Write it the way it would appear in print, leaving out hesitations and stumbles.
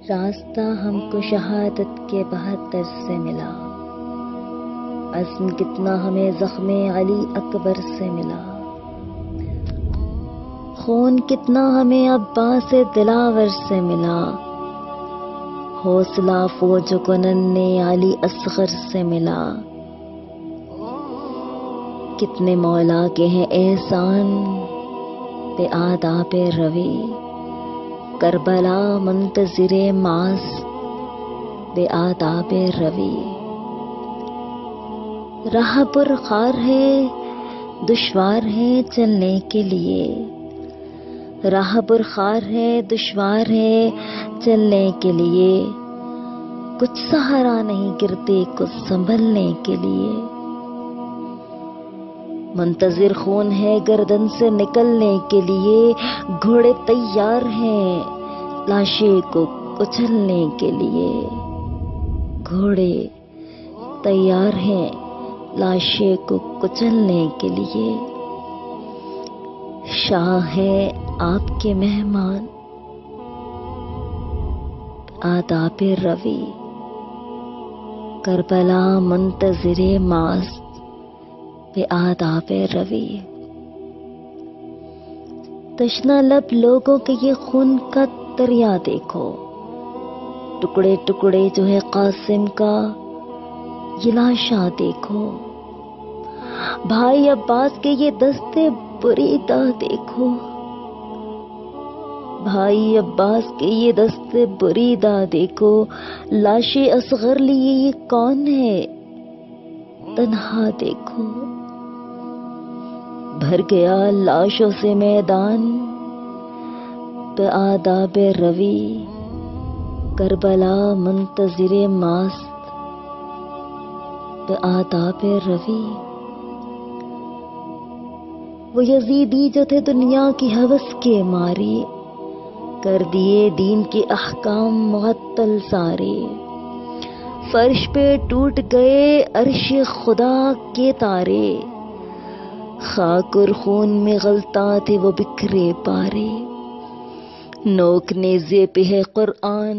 راستہ ہم کو شہادت کے 72 سے ملا، عزم کتنا ہمیں زخم علی اکبر سے ملا، خون کتنا ہمیں عباس دلاور سے ملا، حوصلہ فوج کو ننھے علی اصغر سے ملا، کتنے مولا کے ہیں احسان بے آداب روی، کربلا منتظر معاص بے آداب روی، راہ پر خار ہے دشوار ہے چلنے کے لیے، راہ پر خار ہے دشوار ہے چلنے کے لیے، کچھ سہارا نہیں گرتے کچھ سنبھلنے کے لیے، منتظر خون ہے گردن سے نکلنے کے لیے، گھوڑے تیار ہیں لاشیں کو کچلنے کے لیے، گھوڑے تیار ہیں لاشیں کو کچلنے کے لیے، شاہ ہے آپ کے مہمان آداب روی، کربلا منتظر معاص بے آداب روی، تشنہ لب لوگوں کے یہ خون کا دریا دیکھو، ٹکڑے ٹکڑے جو ہے قاسم کا یہ لاشاں دیکھو، بھائی عباس کے یہ دستے بریدہ دیکھو، بھائی عباس کے یہ دستے بریدہ دیکھو، لاش اصغر لیے یہ کون ہے تنہا دیکھو، بھر گیا لاشوں سے میدان بے آداب روی، کربلا منتظر ماست بے آداب روی، وہ یزیدی جو تھے دنیا کی ہوس کے مارے، کر دیے دین کے احکام معطل سارے، فرش پہ ٹوٹ گئے عرش خدا کے تارے، خاک اور خون میں غلطاں تھے وہ بکھرے پارے، نوک نیزے پہ ہے قرآن